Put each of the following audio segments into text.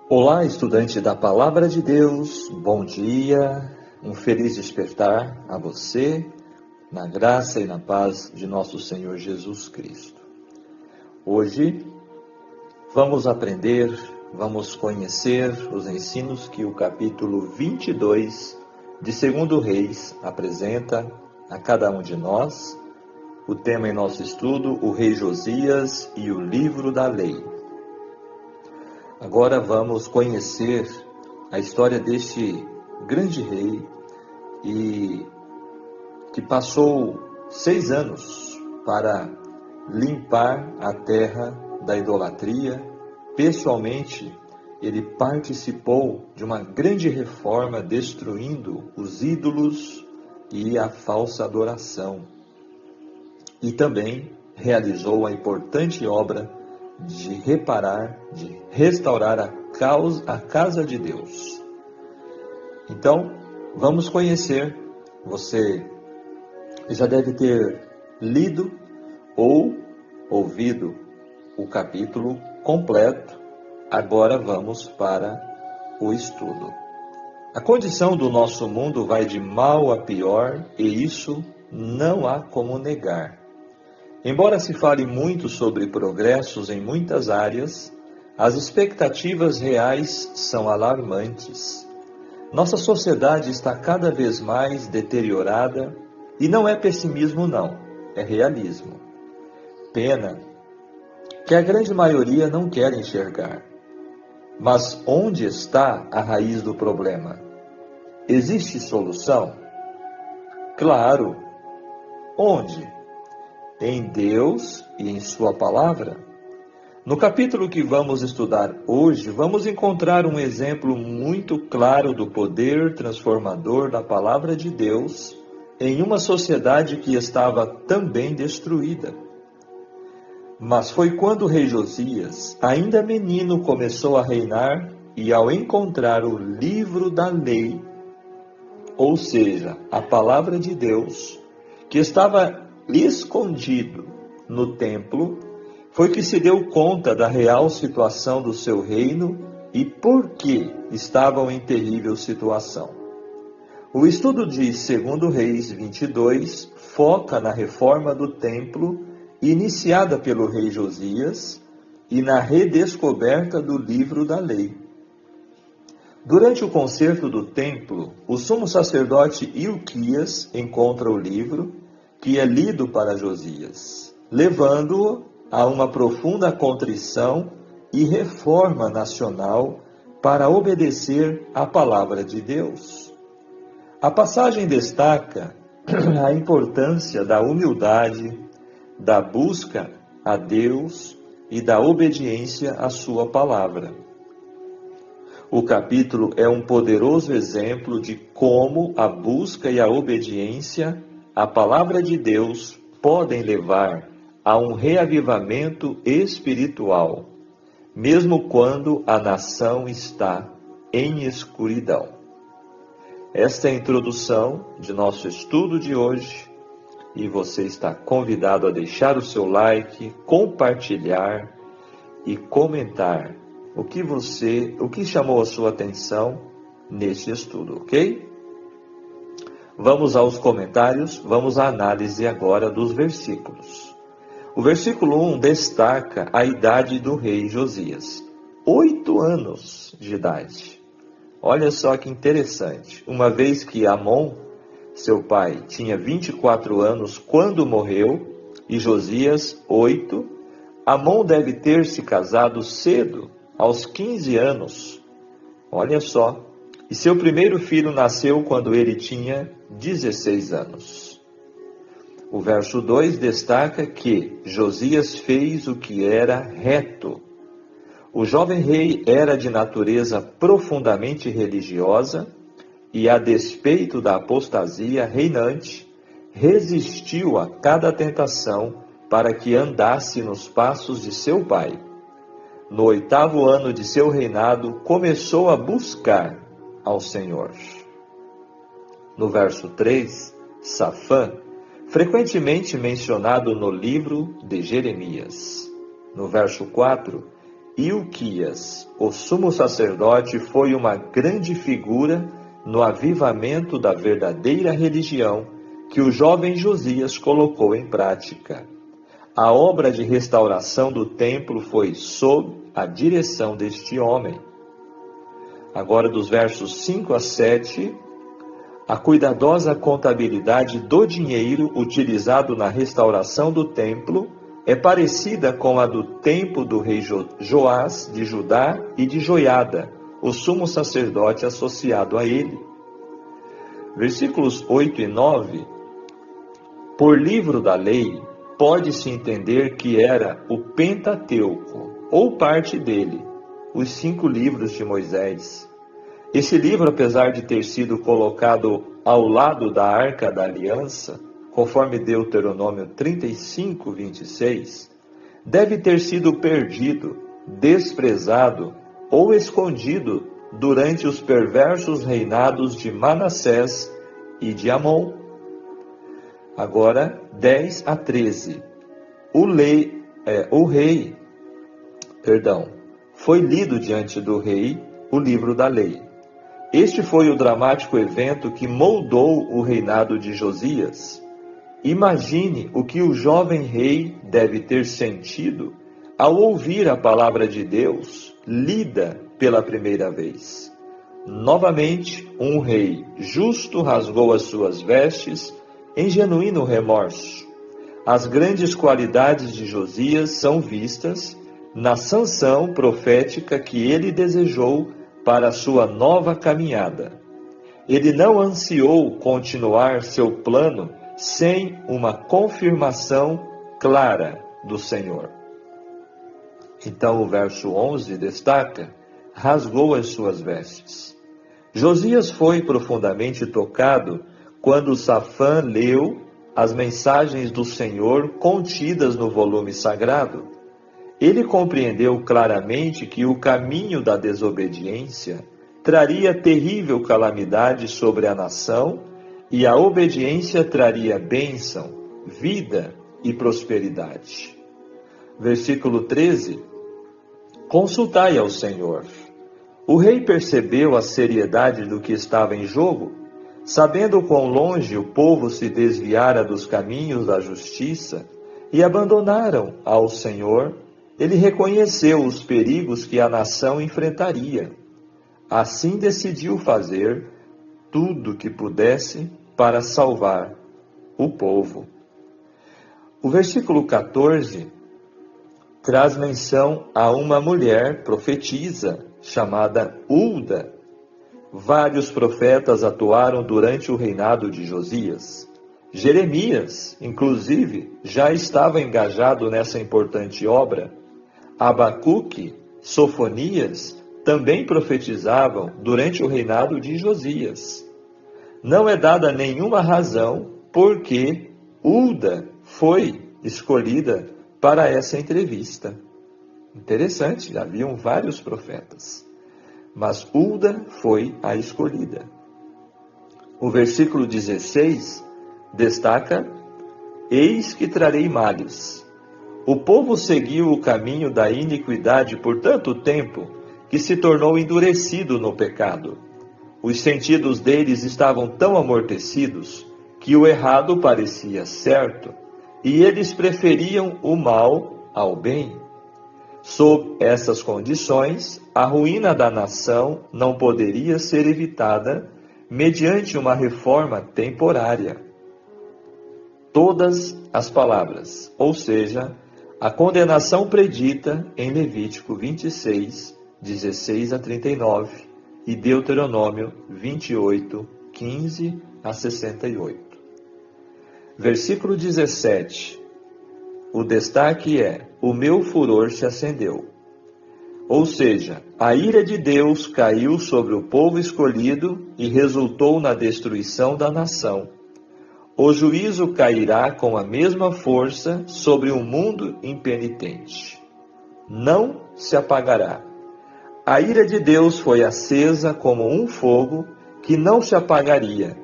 Olá, estudante da Palavra de Deus, bom dia, um feliz despertar a você, na graça e na paz de nosso Senhor Jesus Cristo. Hoje vamos aprender, vamos conhecer os ensinos que o capítulo 22 de 2 Reis apresenta a cada um de nós. O tema em nosso estudo, o rei Josias e o livro da lei. Agora vamos conhecer a história deste grande rei e que passou 6 anos para limpar a terra da idolatria. Pessoalmente, ele participou de uma grande reforma, destruindo os ídolos e a falsa adoração. E também realizou a importante obra de reparar, de restaurar a casa de Deus. Então, vamos conhecer. Você já deve ter lido ou ouvido o capítulo completo. Agora vamos para o estudo. A condição do nosso mundo vai de mal a pior e isso não há como negar. Embora se fale muito sobre progressos em muitas áreas, as expectativas reais são alarmantes. Nossa sociedade está cada vez mais deteriorada e não é pessimismo não, é realismo. Pena que a grande maioria não quer enxergar. Mas onde está a raiz do problema? Existe solução? Claro. Onde? Em Deus e em Sua Palavra. No capítulo que vamos estudar hoje, vamos encontrar um exemplo muito claro do poder transformador da Palavra de Deus em uma sociedade que estava também destruída. Mas foi quando o rei Josias, ainda menino, começou a reinar e ao encontrar o livro da lei, ou seja, a Palavra de Deus, que estava escondido no templo, foi que se deu conta da real situação do seu reino e por que estavam em terrível situação. O estudo de 2 Reis 22 foca na reforma do templo iniciada pelo rei Josias e na redescoberta do livro da lei. Durante o concerto do templo, o sumo sacerdote Ilquias encontra o livro que é lido para Josias, levando-o a uma profunda contrição e reforma nacional para obedecer à palavra de Deus. A passagem destaca a importância da humildade, da busca a Deus e da obediência à sua palavra. O capítulo é um poderoso exemplo de como a busca e a obediência à palavra de Deus podem levar a um reavivamento espiritual, mesmo quando a nação está em escuridão. Esta é a introdução de nosso estudo de hoje e você está convidado a deixar o seu like, compartilhar e comentar o que chamou a sua atenção neste estudo, ok? Vamos aos comentários, vamos à análise agora dos versículos. O versículo 1 destaca a idade do rei Josias. 8 anos de idade. Olha só que interessante. Uma vez que Amon, seu pai, tinha 24 anos quando morreu, e Josias 8, Amon deve ter se casado cedo, aos 15 anos. Olha só. E seu primeiro filho nasceu quando ele tinha 16 anos. O verso 2 destaca que Josias fez o que era reto. O jovem rei era de natureza profundamente religiosa e, a despeito da apostasia reinante, resistiu a cada tentação para que andasse nos passos de seu pai. No 8º ano de seu reinado, começou a buscar ao Senhor. No verso 3, Safã, frequentemente mencionado no livro de Jeremias. No verso 4, Ilquias, o sumo sacerdote, foi uma grande figura no avivamento da verdadeira religião que o jovem Josias colocou em prática. A obra de restauração do templo foi sob a direção deste homem. Agora, dos versos 5 a 7, a cuidadosa contabilidade do dinheiro utilizado na restauração do templo é parecida com a do tempo do rei Joás de Judá e de Joiada, o sumo sacerdote associado a ele. Versículos 8 e 9. Por livro da lei, pode-se entender que era o Pentateuco, ou parte dele, os 5 livros de Moisés. Esse livro, apesar de ter sido colocado ao lado da Arca da Aliança, conforme Deuteronômio 35, 26, deve ter sido perdido, desprezado ou escondido durante os perversos reinados de Manassés e de Amon. Agora, 10 a 13. Foi lido diante do rei o livro da lei. Este foi o dramático evento que moldou o reinado de Josias. Imagine o que o jovem rei deve ter sentido ao ouvir a palavra de Deus lida pela primeira vez. Novamente, um rei justo rasgou as suas vestes em genuíno remorso. As grandes qualidades de Josias são vistas na sanção profética que ele desejou para a sua nova caminhada. Ele não ansiou continuar seu plano sem uma confirmação clara do Senhor. Então o verso 11 destaca: rasgou as suas vestes. Josias foi profundamente tocado quando Safã leu as mensagens do Senhor contidas no volume sagrado. Ele compreendeu claramente que o caminho da desobediência traria terrível calamidade sobre a nação e a obediência traria bênção, vida e prosperidade. Versículo 13. Consultai ao Senhor. O rei percebeu a seriedade do que estava em jogo. Sabendo quão longe o povo se desviara dos caminhos da justiça e abandonaram ao Senhor, ele reconheceu os perigos que a nação enfrentaria. Assim decidiu fazer tudo o que pudesse para salvar o povo. O versículo 14 traz menção a uma mulher profetisa chamada Hulda. Vários profetas atuaram durante o reinado de Josias. Jeremias, inclusive, já estava engajado nessa importante obra. Abacuque, Sofonias também profetizavam durante o reinado de Josias. Não é dada nenhuma razão por que Hulda foi escolhida para essa entrevista. Interessante, haviam vários profetas, mas Hulda foi a escolhida. O versículo 16 destaca: eis que trarei males. O povo seguiu o caminho da iniquidade por tanto tempo que se tornou endurecido no pecado. Os sentidos deles estavam tão amortecidos que o errado parecia certo, e eles preferiam o mal ao bem. Sob essas condições, a ruína da nação não poderia ser evitada mediante uma reforma temporária. Todas as palavras, ou seja, a condenação predita em Levítico 26, 16 a 39 e Deuteronômio 28, 15 a 68. Versículo 17. O destaque é: o meu furor se acendeu. Ou seja, a ira de Deus caiu sobre o povo escolhido e resultou na destruição da nação. O juízo cairá com a mesma força sobre um mundo impenitente. Não se apagará. A ira de Deus foi acesa como um fogo que não se apagaria.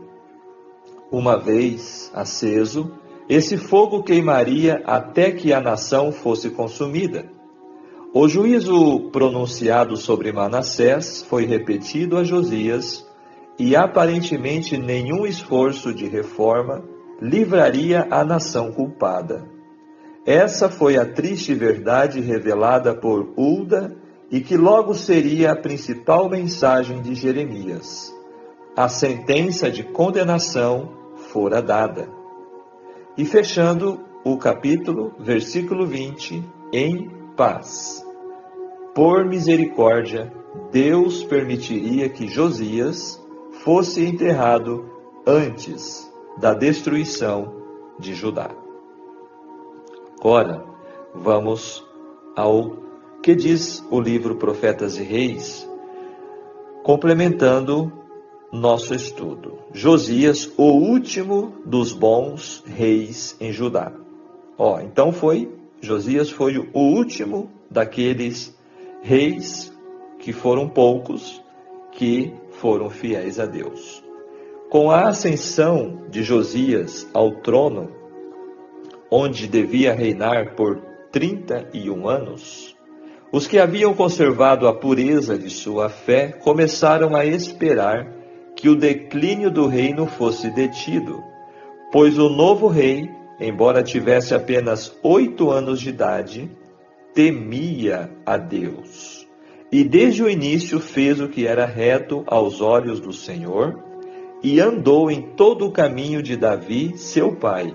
Uma vez aceso, esse fogo queimaria até que a nação fosse consumida. O juízo pronunciado sobre Manassés foi repetido a Josias, e aparentemente nenhum esforço de reforma livraria a nação culpada. Essa foi a triste verdade revelada por Hulda e que logo seria a principal mensagem de Jeremias. A sentença de condenação fora dada. E fechando o capítulo, versículo 20, em paz. Por misericórdia, Deus permitiria que Josias fosse enterrado antes da destruição de Judá. Agora, vamos ao que diz o livro Profetas e Reis, complementando nosso estudo. Josias, o último dos bons reis em Judá. Então Josias foi o último daqueles reis, que foram poucos, que foram fiéis a Deus. Com a ascensão de Josias ao trono, onde devia reinar por 31 anos, os que haviam conservado a pureza de sua fé começaram a esperar que o declínio do reino fosse detido, pois o novo rei, embora tivesse apenas 8 anos de idade, temia a Deus. E desde o início fez o que era reto aos olhos do Senhor, e andou em todo o caminho de Davi, seu pai.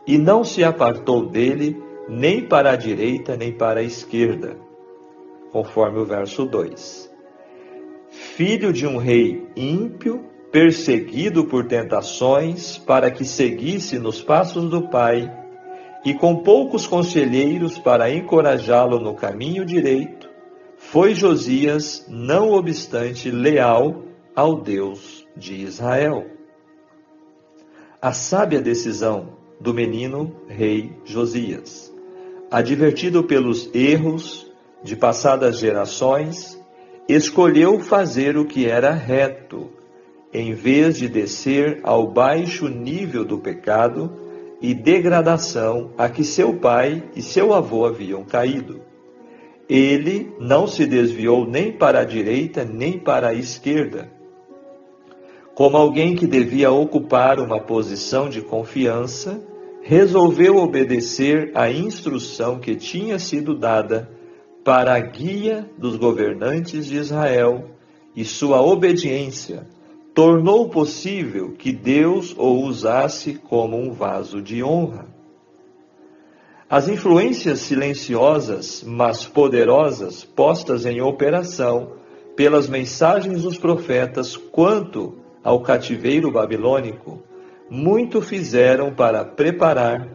E não se apartou dele, nem para a direita, nem para a esquerda. Conforme o verso 2. Filho de um rei ímpio, perseguido por tentações, para que seguisse nos passos do pai, e com poucos conselheiros para encorajá-lo no caminho direito, foi Josias, não obstante, leal ao Deus de Israel. A sábia decisão do menino rei Josias, advertido pelos erros de passadas gerações, escolheu fazer o que era reto, em vez de descer ao baixo nível do pecado e degradação a que seu pai e seu avô haviam caído. Ele não se desviou nem para a direita nem para a esquerda. Como alguém que devia ocupar uma posição de confiança, resolveu obedecer à instrução que tinha sido dada para a guia dos governantes de Israel, e sua obediência tornou possível que Deus o usasse como um vaso de honra. As influências silenciosas, mas poderosas, postas em operação pelas mensagens dos profetas quanto ao cativeiro babilônico, muito fizeram para preparar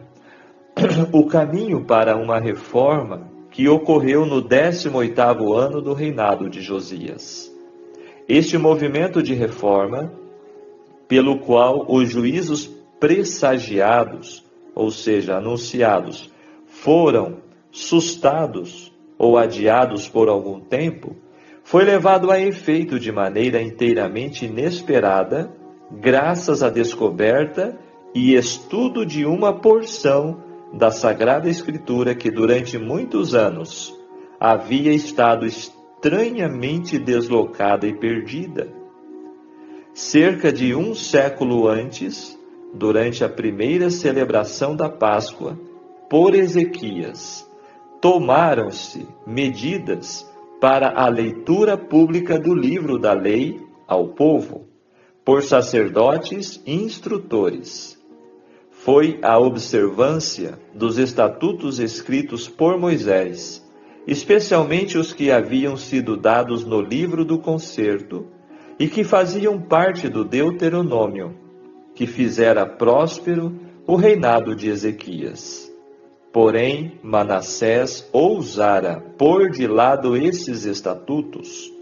o caminho para uma reforma que ocorreu no 18º ano do reinado de Josias. Este movimento de reforma, pelo qual os juízos pressagiados, ou seja, anunciados, foram sustados ou adiados por algum tempo, foi levado a efeito de maneira inteiramente inesperada, graças à descoberta e estudo de uma porção da Sagrada Escritura que durante muitos anos havia estado estranhamente deslocada e perdida. Cerca de um século antes, durante a primeira celebração da Páscoa, por Ezequias, tomaram-se medidas para a leitura pública do livro da lei ao povo, por sacerdotes e instrutores. Foi a observância dos estatutos escritos por Moisés, especialmente os que haviam sido dados no livro do concerto e que faziam parte do Deuteronômio, que fizera próspero o reinado de Ezequias. Porém, Manassés ousara pôr de lado esses estatutos,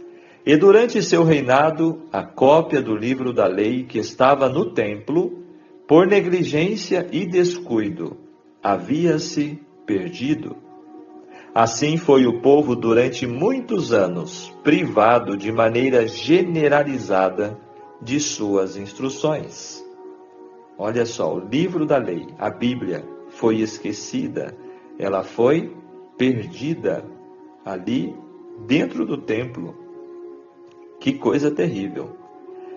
e durante seu reinado, a cópia do livro da lei que estava no templo, por negligência e descuido, havia-se perdido. Assim foi o povo durante muitos anos privado de maneira generalizada de suas instruções. Olha só, o livro da lei, a Bíblia, foi esquecida, ela foi perdida ali dentro do templo. Que coisa terrível!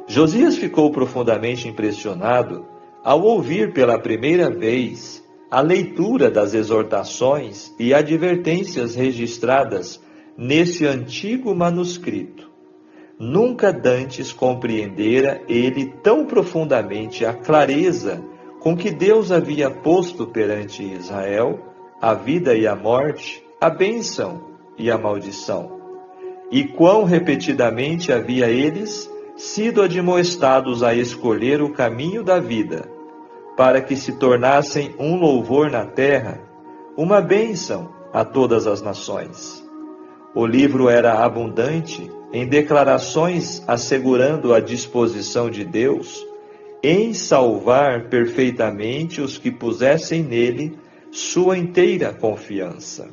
Josias ficou profundamente impressionado ao ouvir pela primeira vez a leitura das exortações e advertências registradas nesse antigo manuscrito. Nunca dantes compreendera ele tão profundamente a clareza com que Deus havia posto perante Israel a vida e a morte, a bênção e a maldição. E quão repetidamente havia eles sido admoestados a escolher o caminho da vida, para que se tornassem um louvor na terra, uma bênção a todas as nações. O livro era abundante em declarações assegurando a disposição de Deus em salvar perfeitamente os que pusessem nele sua inteira confiança.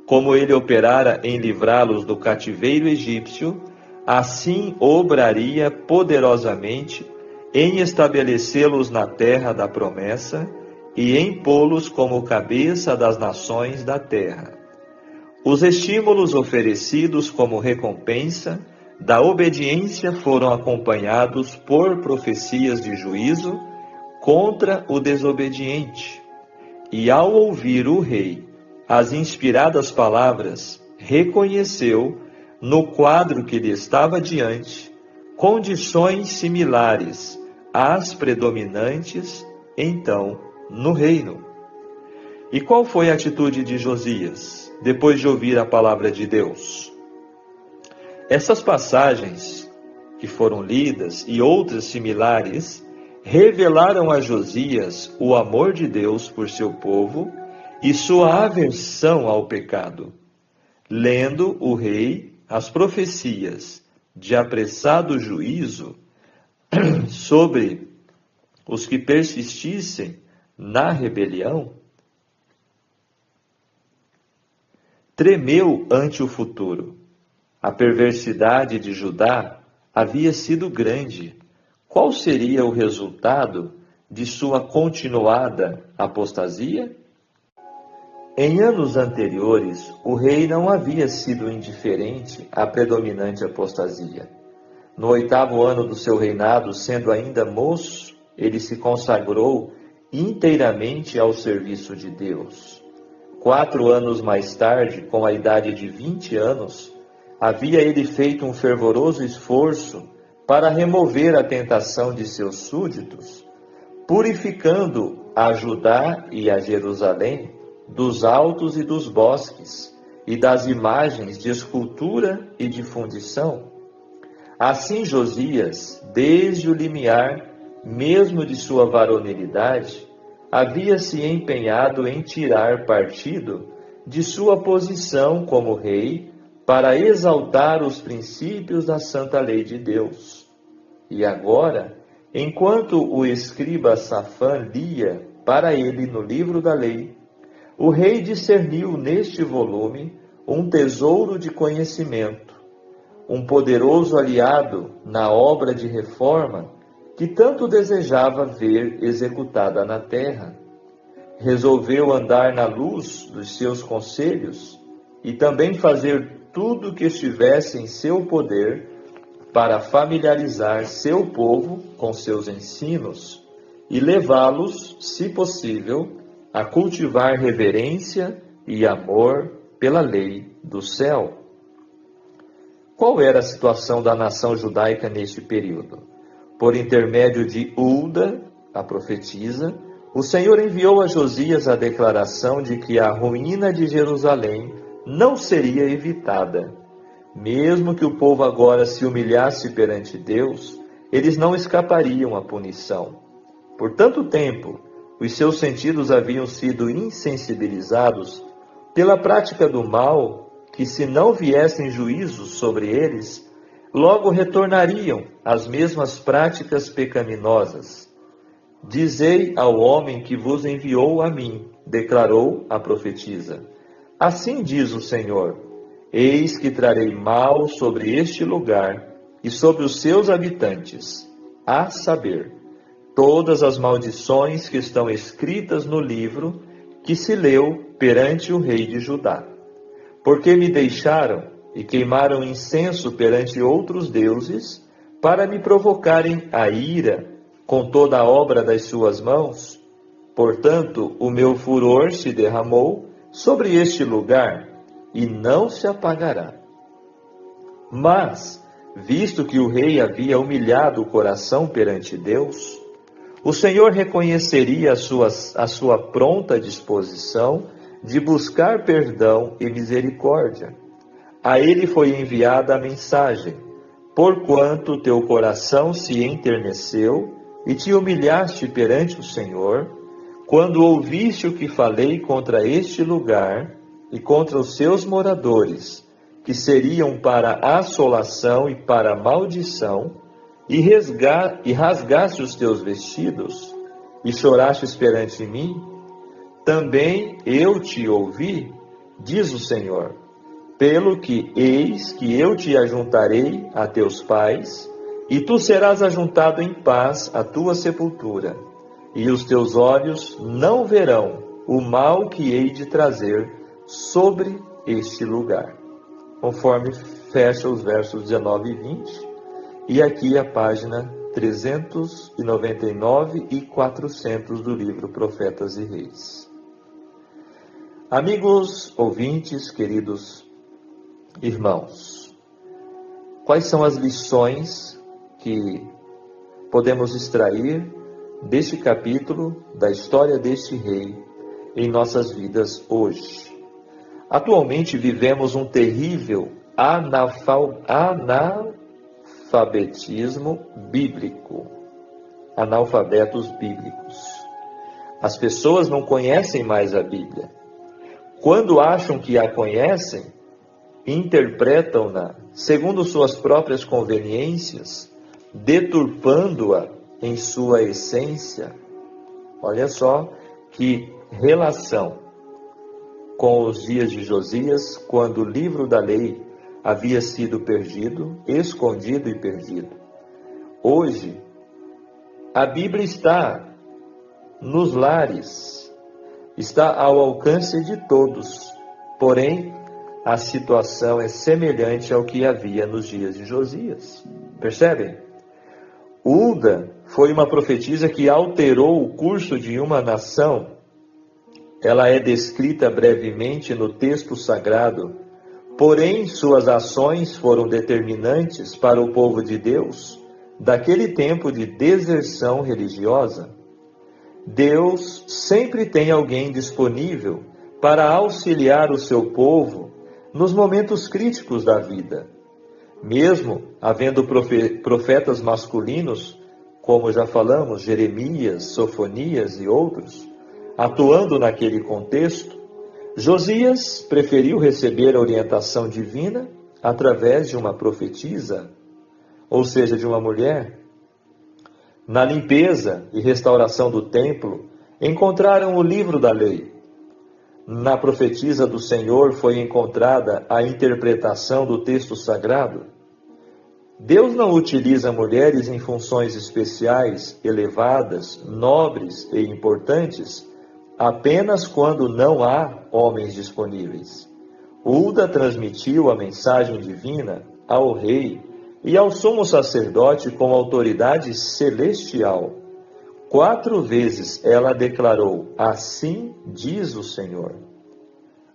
Como ele operara em livrá-los do cativeiro egípcio, assim obraria poderosamente em estabelecê-los na terra da promessa e em pô-los como cabeça das nações da terra. Os estímulos oferecidos como recompensa da obediência foram acompanhados por profecias de juízo contra o desobediente. E ao ouvir o rei as inspiradas palavras, reconheceu, no quadro que lhe estava diante, condições similares às predominantes, então, no reino. E qual foi a atitude de Josias, depois de ouvir a palavra de Deus? Essas passagens que foram lidas e outras similares revelaram a Josias o amor de Deus por seu povo e sua aversão ao pecado. Lendo o rei as profecias de apressado juízo sobre os que persistissem na rebelião, tremeu ante o futuro. A perversidade de Judá havia sido grande. Qual seria o resultado de sua continuada apostasia? Em anos anteriores, o rei não havia sido indiferente à predominante apostasia. No 8º ano do seu reinado, sendo ainda moço, ele se consagrou inteiramente ao serviço de Deus. 4 anos mais tarde, com a idade de 20 anos, havia ele feito um fervoroso esforço para remover a tentação de seus súditos, purificando a Judá e a Jerusalém dos altos e dos bosques, e das imagens de escultura e de fundição. Assim Josias, desde o limiar mesmo de sua varonilidade, havia se empenhado em tirar partido de sua posição como rei para exaltar os princípios da santa lei de Deus. E agora, enquanto o escriba Safã lia para ele no livro da lei, o rei discerniu neste volume um tesouro de conhecimento, um poderoso aliado na obra de reforma que tanto desejava ver executada na terra. Resolveu andar na luz dos seus conselhos e também fazer tudo o que estivesse em seu poder para familiarizar seu povo com seus ensinos e levá-los, se possível, a cultivar reverência e amor pela lei do céu. Qual era a situação da nação judaica neste período? Por intermédio de Hulda, a profetisa, o Senhor enviou a Josias a declaração de que a ruína de Jerusalém não seria evitada. Mesmo que o povo agora se humilhasse perante Deus, eles não escapariam à punição. Por tanto tempo, os seus sentidos haviam sido insensibilizados pela prática do mal, que se não viessem juízos sobre eles, logo retornariam às mesmas práticas pecaminosas. Dizei ao homem que vos enviou a mim, declarou a profetisa. Assim diz o Senhor, eis que trarei mal sobre este lugar e sobre os seus habitantes, a saber, todas as maldições que estão escritas no livro que se leu perante o rei de Judá. Porque me deixaram e queimaram incenso perante outros deuses, para me provocarem a ira com toda a obra das suas mãos. Portanto, o meu furor se derramou sobre este lugar, e não se apagará. Mas, visto que o rei havia humilhado o coração perante Deus, o Senhor reconheceria a sua pronta disposição de buscar perdão e misericórdia. A ele foi enviada a mensagem: porquanto teu coração se enterneceu e te humilhaste perante o Senhor, quando ouviste o que falei contra este lugar e contra os seus moradores, que seriam para assolação e para maldição, e rasgaste os teus vestidos, e chorastes perante mim, também eu te ouvi, diz o Senhor, pelo que eis que eu te ajuntarei a teus pais, e tu serás ajuntado em paz à tua sepultura, e os teus olhos não verão o mal que hei de trazer sobre este lugar. Conforme fecha os versos 19 e 20, e aqui a página 399 e 400 do livro Profetas e Reis. Amigos, ouvintes, queridos irmãos, quais são as lições que podemos extrair deste capítulo da história deste rei em nossas vidas hoje? Atualmente vivemos um terrível analfabetismo bíblico. Analfabetos bíblicos. As pessoas não conhecem mais a Bíblia. Quando acham que a conhecem, interpretam-na segundo suas próprias conveniências, deturpando-a em sua essência. Olha só que relação com os dias de Josias, quando o livro da lei havia sido perdido, escondido e perdido. Hoje, a Bíblia está nos lares, está ao alcance de todos, porém, a situação é semelhante ao que havia nos dias de Josias. Percebem? Hulda foi uma profetisa que alterou o curso de uma nação. Ela é descrita brevemente no texto sagrado, porém suas ações foram determinantes para o povo de Deus daquele tempo de deserção religiosa. Deus sempre tem alguém disponível para auxiliar o seu povo nos momentos críticos da vida. Mesmo havendo profetas masculinos, como já falamos, Jeremias, Sofonias e outros, atuando naquele contexto, Josias preferiu receber a orientação divina através de uma profetisa, ou seja, de uma mulher. Na limpeza e restauração do templo, encontraram o livro da lei. Na profetisa do Senhor foi encontrada a interpretação do texto sagrado. Deus não utiliza mulheres em funções especiais, elevadas, nobres e importantes, apenas quando não há homens disponíveis. Hulda transmitiu a mensagem divina ao rei e ao sumo sacerdote com autoridade celestial. 4 vezes ela declarou: assim diz o Senhor.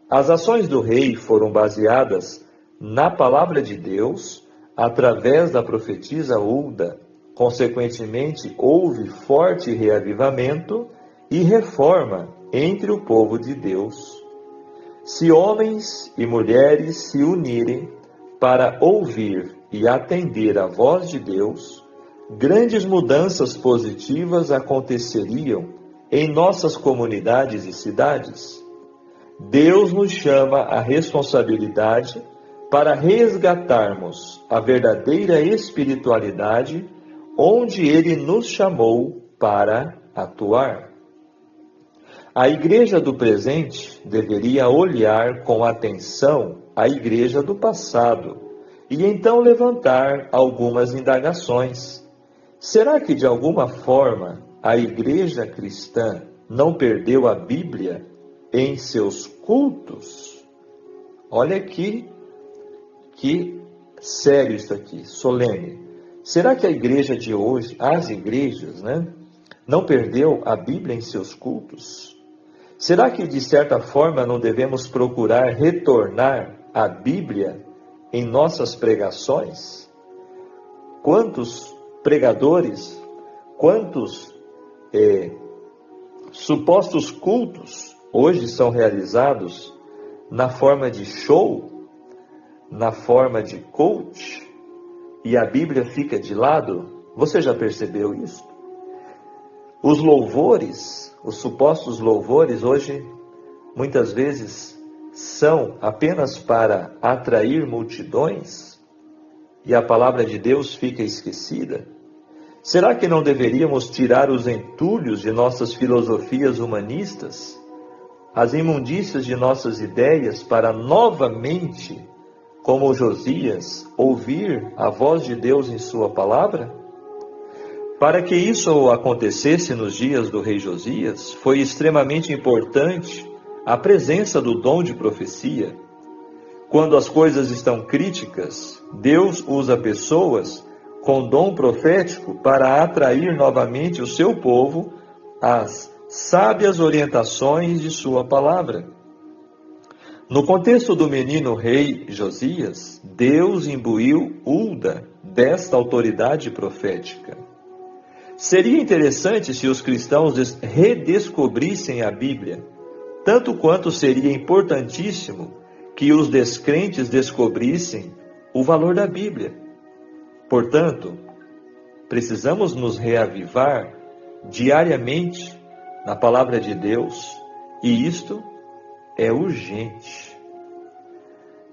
As ações do rei foram baseadas na palavra de Deus através da profetisa Hulda. Consequentemente, houve forte reavivamento e reforma entre o povo de Deus. Se homens e mulheres se unirem para ouvir e atender à voz de Deus, grandes mudanças positivas aconteceriam em nossas comunidades e cidades. Deus nos chama à responsabilidade para resgatarmos a verdadeira espiritualidade onde Ele nos chamou para atuar. A igreja do presente deveria olhar com atenção a igreja do passado e então levantar algumas indagações. Será que de alguma forma a igreja cristã não perdeu a Bíblia em seus cultos? Olha que sério isso aqui, solene. Será que a igreja de hoje, as igrejas, né, não perdeu a Bíblia em seus cultos? Será que, de certa forma, não devemos procurar retornar à Bíblia em nossas pregações? Quantos pregadores, quantos supostos cultos hoje são realizados na forma de show, na forma de coach, e a Bíblia fica de lado? Você já percebeu isso? Os louvores, os supostos louvores hoje, muitas vezes, são apenas para atrair multidões e a palavra de Deus fica esquecida? Será que não deveríamos tirar os entulhos de nossas filosofias humanistas, as imundícias de nossas ideias, para novamente, como Josias, ouvir a voz de Deus em sua palavra? Para que isso acontecesse nos dias do rei Josias, foi extremamente importante a presença do dom de profecia. Quando as coisas estão críticas, Deus usa pessoas com dom profético para atrair novamente o seu povo às sábias orientações de sua palavra. No contexto do menino rei Josias, Deus imbuiu Hulda desta autoridade profética. Seria interessante se os cristãos redescobrissem a Bíblia, tanto quanto seria importantíssimo que os descrentes descobrissem o valor da Bíblia. Portanto, precisamos nos reavivar diariamente na palavra de Deus, e isto é urgente.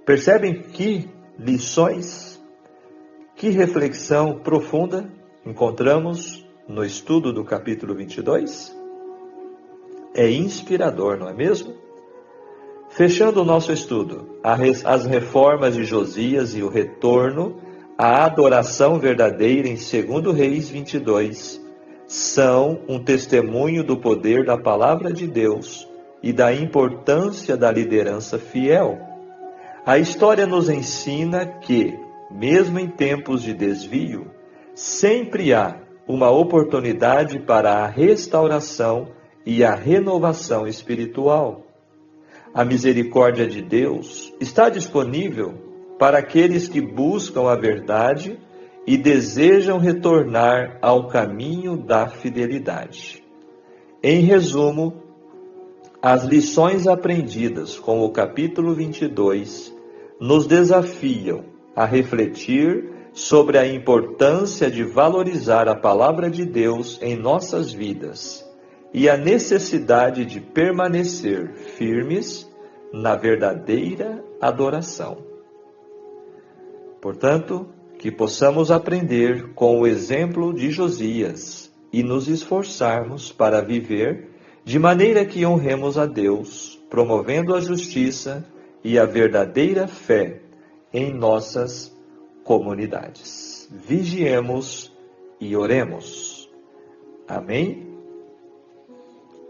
Percebem que lições, que reflexão profunda encontramos no estudo do capítulo 22? É inspirador, não é mesmo? Fechando o nosso estudo, as reformas de Josias e o retorno à adoração verdadeira em 2 Reis 22 são um testemunho do poder da palavra de Deus e da importância da liderança fiel. A história nos ensina que, mesmo em tempos de desvio, sempre há uma oportunidade para a restauração e a renovação espiritual. A misericórdia de Deus está disponível para aqueles que buscam a verdade e desejam retornar ao caminho da fidelidade. Em resumo, as lições aprendidas com o capítulo 22 nos desafiam a refletir sobre a importância de valorizar a palavra de Deus em nossas vidas e a necessidade de permanecer firmes na verdadeira adoração. Portanto, que possamos aprender com o exemplo de Josias e nos esforçarmos para viver de maneira que honremos a Deus, promovendo a justiça e a verdadeira fé em nossas comunidades. Vigiemos e oremos. Amém?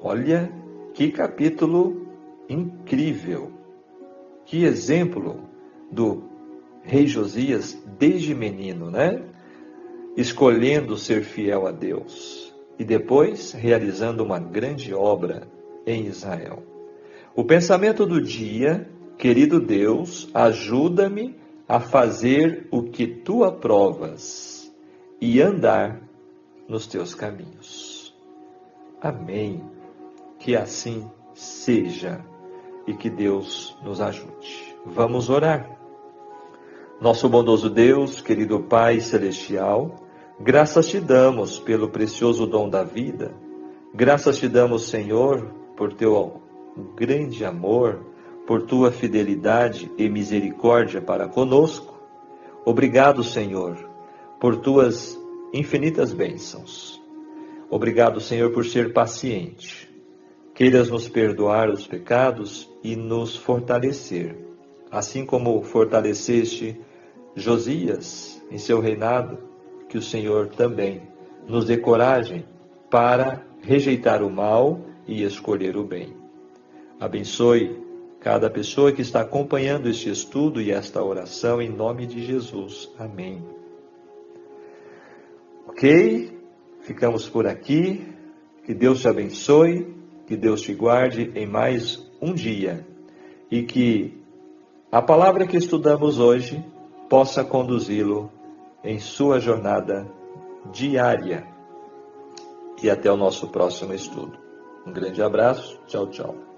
Olha que capítulo incrível, que exemplo do rei Josias desde menino, né? Escolhendo ser fiel a Deus e depois realizando uma grande obra em Israel. O pensamento do dia: querido Deus, ajuda-me a fazer o que tu aprovas e andar nos teus caminhos. Amém. Que assim seja e que Deus nos ajude. Vamos orar. Nosso bondoso Deus, querido Pai Celestial, graças te damos pelo precioso dom da vida. Graças te damos, Senhor, por teu grande amor, por tua fidelidade e misericórdia para conosco. Obrigado, Senhor, por tuas infinitas bênçãos. Obrigado, Senhor, por ser paciente. Queiras nos perdoar os pecados e nos fortalecer, assim como fortaleceste Josias em seu reinado, que o Senhor também nos dê coragem para rejeitar o mal e escolher o bem. Abençoe cada pessoa que está acompanhando este estudo e esta oração, em nome de Jesus. Amém. Ok? Ficamos por aqui. Que Deus te abençoe, que Deus te guarde em mais um dia e que a palavra que estudamos hoje possa conduzi-lo em sua jornada diária. E até o nosso próximo estudo. Um grande abraço. Tchau, tchau.